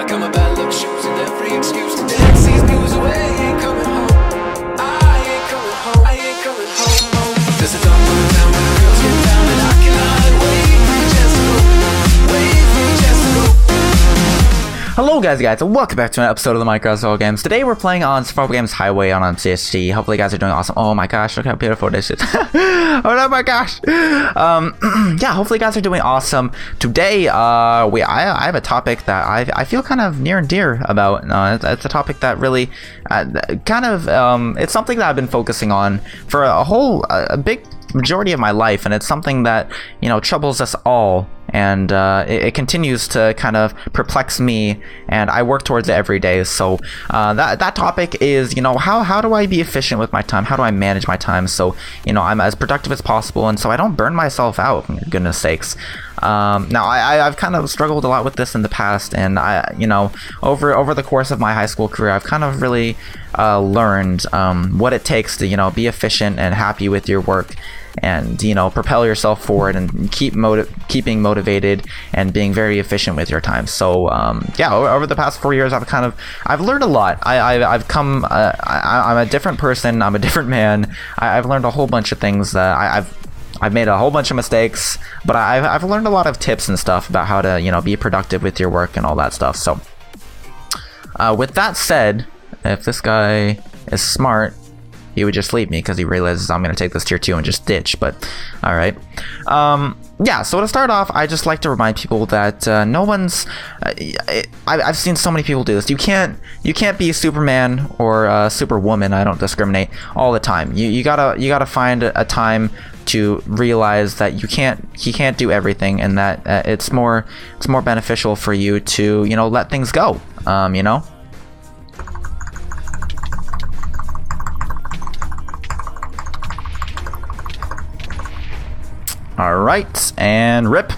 I got my bad luck shoes and every excuse to dance these blues away. Ain't coming home. I ain't coming home. I ain't coming home. There's a dark road down where the girls get down, and I cannot wait for your chance to go. Wait for your chance to go. Hello guys and welcome back to an episode of the Minecraft Games. Today we're playing on Survival Games Highway on MCSG. Hopefully you guys are doing awesome. Oh my gosh, look how beautiful this is. Oh my gosh. Yeah, hopefully you guys are doing awesome. Today I have a topic that I feel kind of near and dear about. It's a topic that really it's something that I've been focusing on for a big majority of my life, and it's something that, you know, troubles us all, and it continues to kind of perplex me, and I work towards it every day. So that topic is, you know, how do I be efficient with my time? How do I manage my time so, you know, I'm as productive as possible, and so I don't burn myself out, for goodness sakes. Now I've kind of struggled a lot with this in the past, and you know, over the course of my high school career, I've kind of really learned what it takes to, you know, be efficient and happy with your work, and, you know, propel yourself forward and keeping motivated and being very efficient with your time. So yeah, over the past 4 years, I've learned a lot. I'm a different person. I'm a different man. I've learned a whole bunch of things. I've made a whole bunch of mistakes, but I've learned a lot of tips and stuff about how to, you know, be productive with your work and all that stuff. So with that said, if this guy is smart, he would just leave me because he realizes I'm going to take this tier 2 and just ditch. But all right. Yeah, so to start off, I just like to remind people that no one's I've seen so many people do this. You can't be Superman or Superwoman, I don't discriminate, all the time. You gotta find a time to realize that you can't do everything, and that it's more beneficial for you to, you know, let things go. You know. All right, and rip.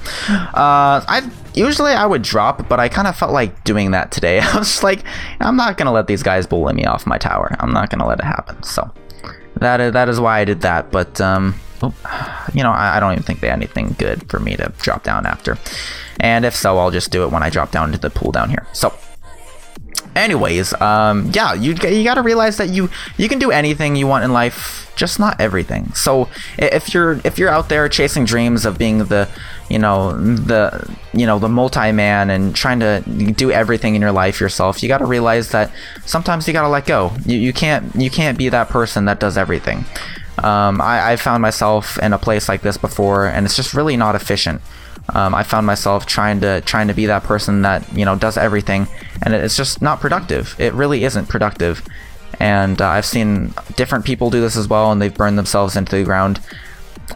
Usually I would drop, but I kind of felt like doing that today. I was just like, I'm not gonna let these guys bully me off my tower. I'm not gonna let it happen. So that is why I did that. But you know, I don't even think they had anything good for me to drop down after. And if so, I'll just do it when I drop down into the pool down here. So anyways, yeah, you gotta realize that you can do anything you want in life, just not everything. So if you're out there chasing dreams of being the multi-man and trying to do everything in your life yourself, you gotta realize that sometimes you gotta let go. You can't be that person that does everything. I found myself in a place like this before, and it's just really not efficient. I found myself trying to be that person that, you know, does everything, and it's just not productive. It really isn't productive. And I've seen different people do this as well, and they've burned themselves into the ground.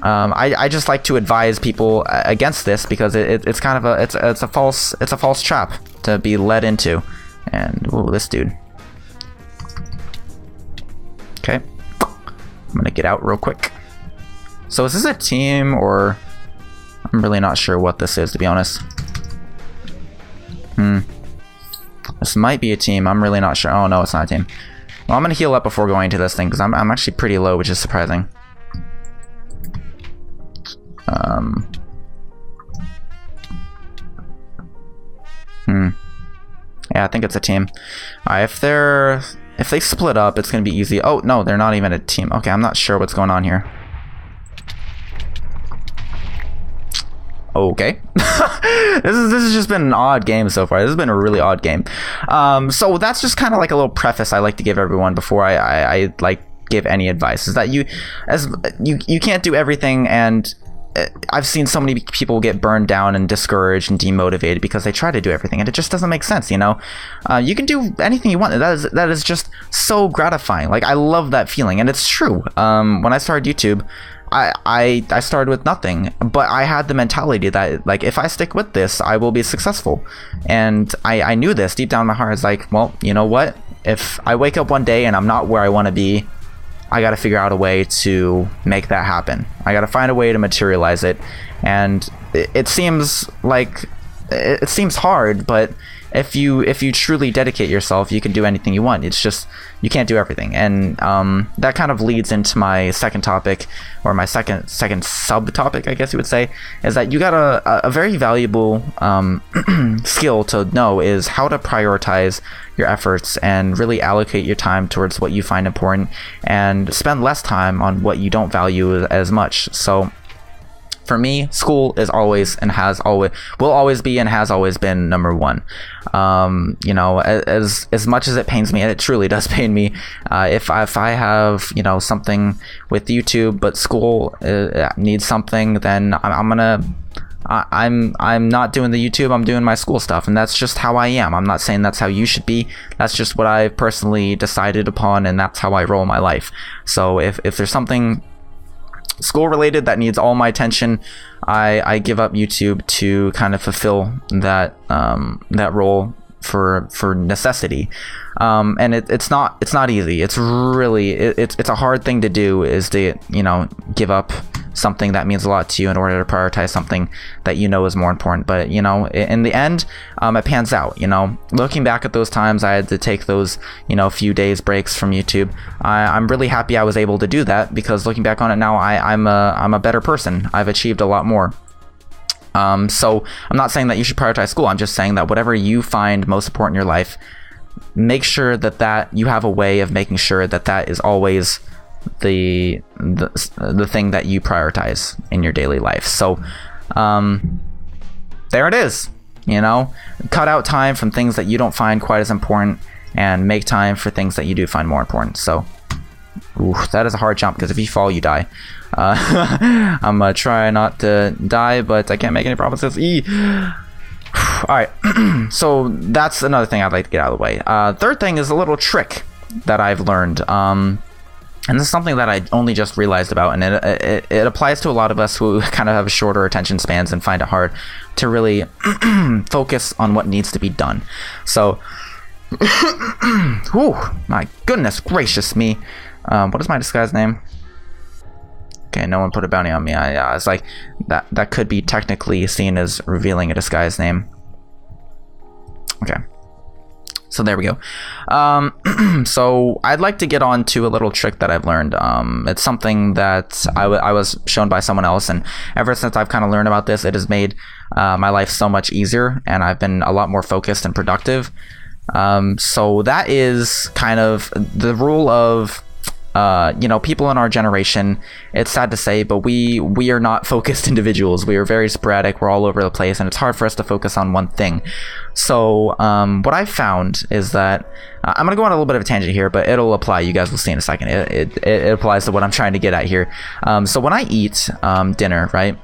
I just like to advise people against this, because it's kind of it's a false trap to be led into. And ooh, this dude. Okay, I'm gonna get out real quick. So is this a team, or I'm really not sure what this is, to be honest. This might be a team. I'm really not sure. Oh no, it's not a team. Well, I'm gonna heal up before going into this thing, because I'm actually pretty low, which is surprising. Yeah, I think it's a team. If they split up, it's gonna be easy. Oh no, they're not even a team. Okay, I'm not sure what's going on here. Okay. This has just been an odd game so far. This has been a really odd game. So that's just kind of like a little preface I like to give everyone before I like give any advice, is that you can't do everything, and I've seen so many people get burned down and discouraged and demotivated because they try to do everything, and it just doesn't make sense, you know. You can do anything you want. That is just so gratifying. Like, I love that feeling, and it's true. When I started YouTube, I started with nothing, but I had the mentality that, like, if I stick with this, I will be successful. And I knew this deep down in my heart. It's like, well, you know what? If I wake up one day and I'm not where I want to be, I got to figure out a way to make that happen. I got to find a way to materialize it. And it seems like it seems hard, but if you truly dedicate yourself, you can do anything you want. It's just you can't do everything, and that kind of leads into my second topic, or my second subtopic, I guess you would say, is that you got a very valuable skill to know, is how to prioritize your efforts and really allocate your time towards what you find important, and spend less time on what you don't value as much. So for me, school is always and will always be and has always been number one. You know, as much as it pains me, and it truly does pain me, if I have, you know, something with YouTube, but school needs something, then I'm not doing the YouTube, I'm doing my school stuff, and that's just how I am. I'm not saying that's how you should be. That's just what I personally decided upon, and that's how I roll my life. So if there's something school related that needs all my attention, I give up YouTube to kind of fulfill that role for necessity. And it's not easy. It's really it's a hard thing to do, is to, you know, give up something that means a lot to you in order to prioritize something that you know is more important. But, you know, in the end, it pans out. You know, looking back at those times I had to take those, you know, few days breaks from YouTube, I'm really happy I was able to do that, because looking back on it now, I'm a better person. I've achieved a lot more. So I'm not saying that you should prioritize school. I'm just saying that whatever you find most important in your life, make sure that you have a way of making sure that is always the thing that you prioritize in your daily life. So there it is. You know, cut out time from things that you don't find quite as important, and make time for things that you do find more important. So that is a hard jump, because if you fall, you die. I'm gonna try not to die, but I can't make any promises. Alright, so that's another thing I'd like to get out of the way. Third thing is a little trick that I've learned. And this is something that I only just realized about, and it applies to a lot of us who kind of have shorter attention spans and find it hard to really focus on what needs to be done. So, whew, my goodness gracious me. What is my disguise name? Okay, no one put a bounty on me. It's like, that could be technically seen as revealing a disguise name. Okay. So there we go. So I'd like to get on to a little trick that I've learned. It's something that I was shown by someone else, and ever since I've kind of learned about this, it has made my life so much easier, and I've been a lot more focused and productive. So that is kind of the rule of, you know, people in our generation. It's sad to say, but we are not focused individuals. We are very sporadic. We're all over the place, and it's hard for us to focus on one thing. So what I've found is that I'm gonna go on a little bit of a tangent here, but it'll apply. You guys will see in a second. It applies to what I'm trying to get at here. So when I eat dinner, right,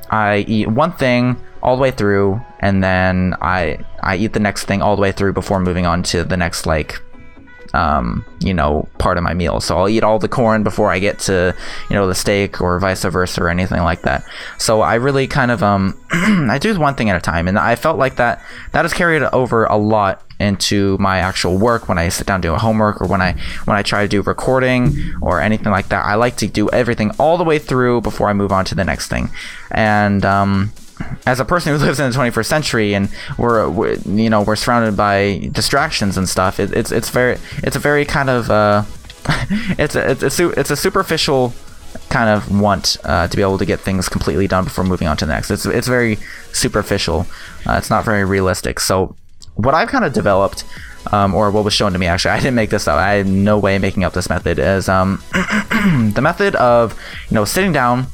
I eat one thing all the way through, and then I eat the next thing all the way through before moving on to the next, like, you know, part of my meal. So I'll eat all the corn before I get to, you know, the steak, or vice versa, or anything like that. So I really kind of I do one thing at a time, and I felt like that has carried over a lot into my actual work. When I sit down to do a homework, or when I try to do recording or anything like that, I like to do everything all the way through before I move on to the next thing. And as a person who lives in the 21st century, and we're surrounded by distractions and stuff, it's a very kind of it's a superficial kind of want to be able to get things completely done before moving on to the next. It's very superficial. It's not very realistic. So what I've kind of developed, or what was shown to me, actually, I didn't make this up. I had no way of making up this method, is the method of, you know, sitting down,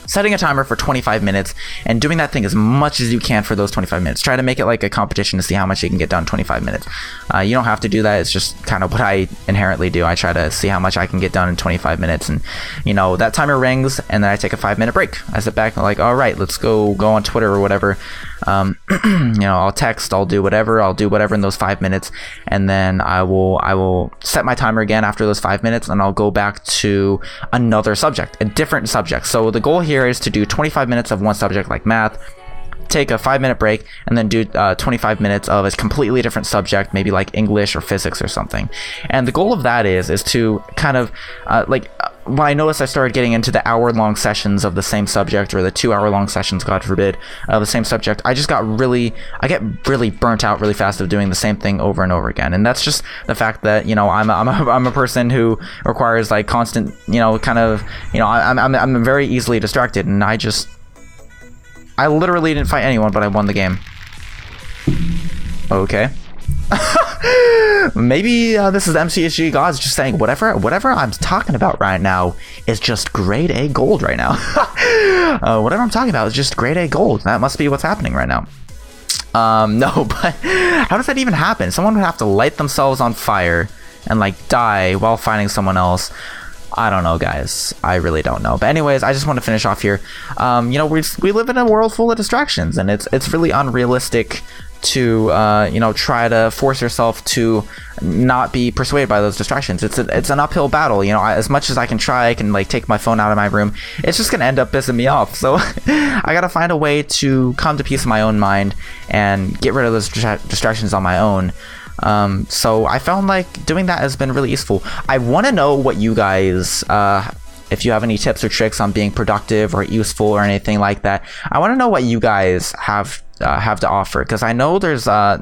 setting a timer for 25 minutes, and doing that thing as much as you can for those 25 minutes. Try to make it like a competition to see how much you can get done in 25 minutes. You don't have to do that. It's just kind of what I inherently do. I try to see how much I can get done in 25 minutes. And, you know, that timer rings, and then I take a 5-minute break. I sit back and like, all right, let's go on Twitter or whatever. You know, I'll text, I'll do whatever in those 5 minutes, and then I will set my timer again after those 5 minutes, and I'll go back to another subject, a different subject. So the goal here is to do 25 minutes of one subject, like math, take a 5-minute break, and then do 25 minutes of a completely different subject, maybe like English or physics or something. And the goal of that is to kind of when I noticed I started getting into the hour-long sessions of the same subject, or the 2-hour-long sessions, God forbid, of the same subject, I get really burnt out really fast of doing the same thing over and over again. And that's just the fact that, you know, I'm a person who requires like constant, you know, kind of, you know, I'm very easily distracted, and I literally didn't fight anyone, but I won the game. Okay. Maybe this is the MCSG gods just saying whatever I'm talking about right now is just grade A gold right now. Whatever I'm talking about is just grade A gold. That must be what's happening right now. No, but how does that even happen? Someone would have to light themselves on fire and like die while fighting someone else. I don't know, guys. I really don't know. But anyways, I just want to finish off here. You know, we live in a world full of distractions, and it's really unrealistic to you know, try to force yourself to not be persuaded by those distractions. It's an uphill battle. You know, as much as I can like take my phone out of my room, it's just gonna end up pissing me off. So I gotta find a way to come to peace in my own mind and get rid of those distractions on my own. So I found like doing that has been really useful. I want to know what you guys, if you have any tips or tricks on being productive or useful or anything like that. I want to know what you guys have to offer, because I know there's a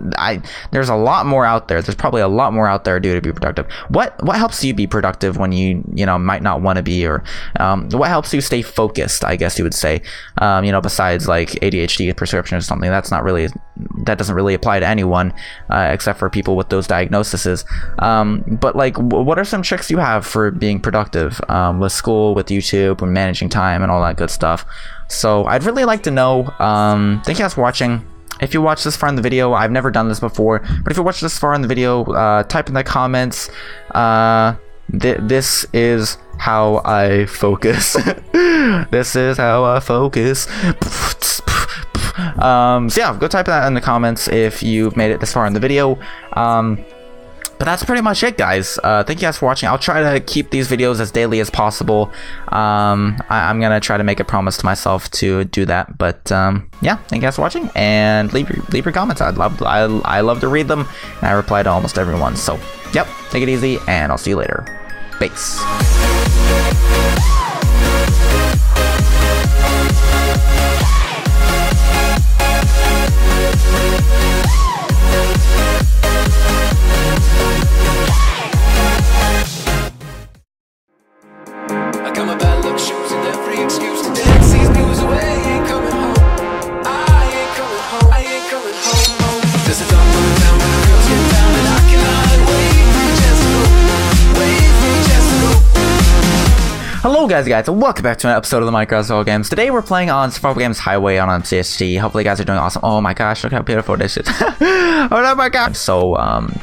lot more out there. There's probably a lot more out there to be productive. What helps you be productive when you know, might not want to be, or what helps you stay focused, I guess you would say, you know, besides like ADHD prescription or something. That doesn't really apply to anyone except for people with those diagnoses. But like, what are some tricks you have for being productive with school, with YouTube, with managing time and all that good stuff? So I'd really like to know. Thank you guys for watching. If you watch this far in the video, I've never done this before, but if you watch this far in the video, type in the comments, this is how I focus. This is how I focus. So yeah, go type that in the comments if you've made it this far in the video. But that's pretty much it, guys. Thank you guys for watching. I'll try to keep these videos as daily as possible. I'm gonna try to make a promise to myself to do that. But yeah, thank you guys for watching, and leave your comments. I love to read them, and I reply to almost everyone. So yep, take it easy, and I'll see you later. Peace. Got my bad luck shoes and every excuse to dance. Sees me was away, ain't coming home. I ain't coming home. I ain't coming home. There's a dark room down where the girls get down, and I cannot wait for your chance to go. Wait for your chance to go. Hello guys, and welcome back to an episode of the Minecraft Games. Today we're playing on Survival Games Highway on MCSG. Hopefully you guys are doing awesome. Oh my gosh, look how beautiful this is. Oh my god. So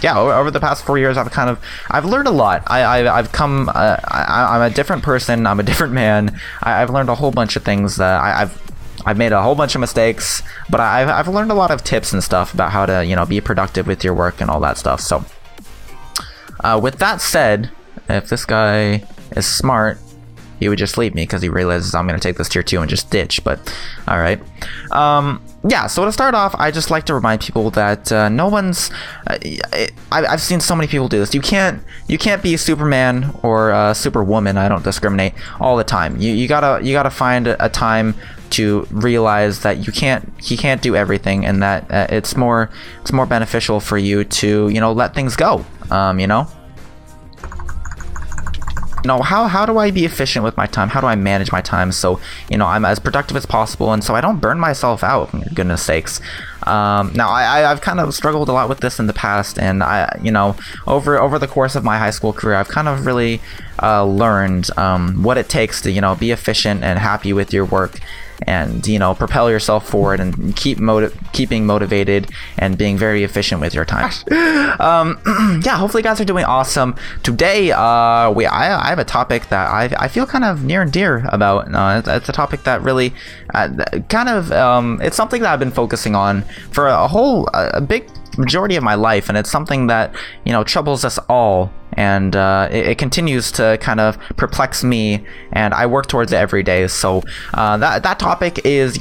yeah, over the past 4 years I've learned a lot. I've come I'm a different person. I'm a different man. I've learned a whole bunch of things. I've made a whole bunch of mistakes, but I've learned a lot of tips and stuff about how to, you know, be productive with your work and all that stuff. So with that said, if this guy is smart, he would just leave me because he realizes I'm going to take this tier 2 and just ditch, but alright. Yeah, so to start off, I just like to remind people that no one's... I've seen so many people do this. You can't be Superman or Superwoman, I don't discriminate, all the time. You gotta find a time to realize that you can't do everything, and that it's more beneficial for you to, you know, let things go, you know? No, how do I be efficient with my time? How do I manage my time so, you know, I'm as productive as possible, and so I don't burn myself out, for goodness sakes. Now I've kind of struggled a lot with this in the past, and you know, over the course of my high school career, I've kind of really learned what it takes to, you know, be efficient and happy with your work, and, you know, propel yourself forward and keeping motivated and being very efficient with your time. Yeah, hopefully you guys are doing awesome. Today I have a topic that I feel kind of near and dear about. It's a topic that really it's something that I've been focusing on for a big majority of my life, and it's something that, you know, troubles us all, and it continues to kind of perplex me, and I work towards it every day. So that topic is